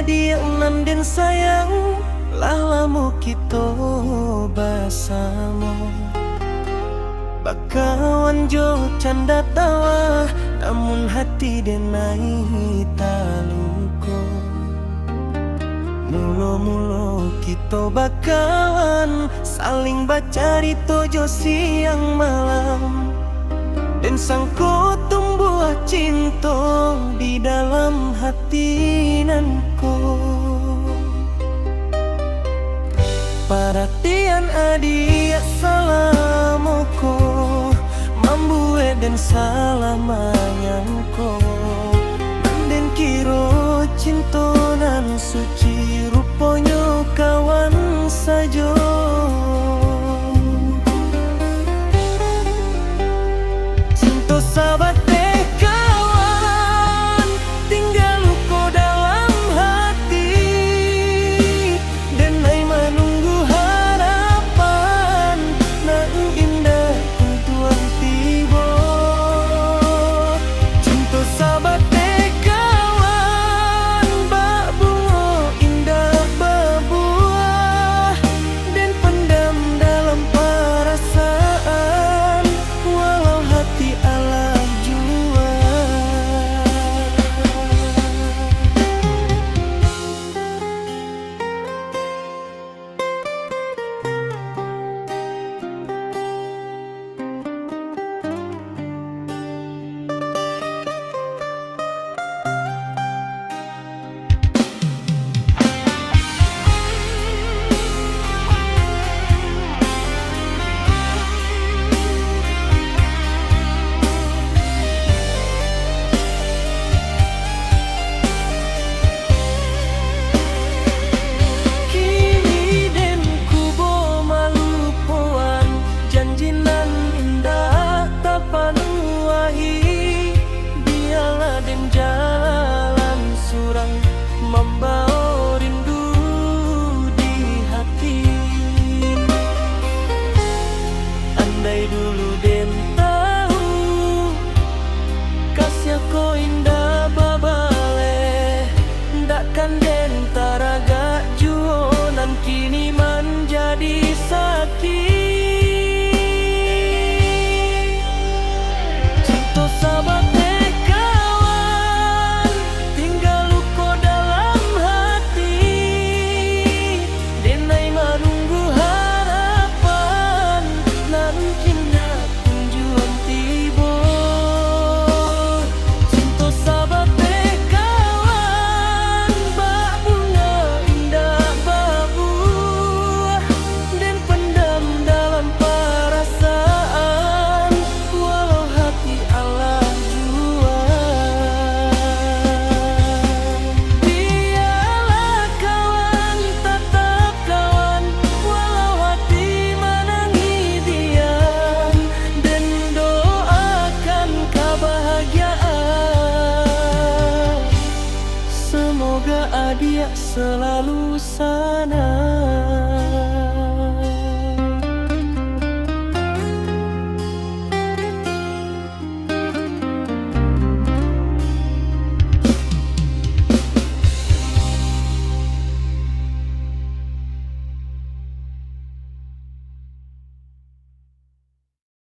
dia nan den sayang lalamu kita bersama. Bakawan jo canda tawa, namun hati denai taluko. Mulo-mulo kita bakawan, saling bacari tojo siang malam. Dan sangko tumbuh cinta di dalam hati nanku. Perhatian adik salamuku, mambuet dan salamanyanku. Dan kiro cinta nan suci, rupanya kawan saja. Cinta sahabat deh kawan, tinggal luka dalam hati. Dan ai menunggu harapan nan indah tuan tiba. Cinta sahabat deh kawan, bak bunga indah berbuah. Dan pendam dalam perasaan, walau hati Allah jua. Kini den kubo malu poan, janji nan indah tapanuahi. Biarlah den jalan surang, membawa rindu di hati. Andai dulu den tahu, kasih ko indah babale. Ndakkan den taraga juonan kini menjadi sakit. Cinta sahabat deh kawan, tinggal luka dalam hati. Denai menunggu harapan nan indah kunjung tiba. Cinta sahabat deh kawan, bak bunga indah berbuah. Dan pendam dalam perasaan, walau hati Allah jua. Biarlah kawan tetap kawan, walau hati menangi diam. Dan doakan kebahagiaan, semoga adik selalu sana.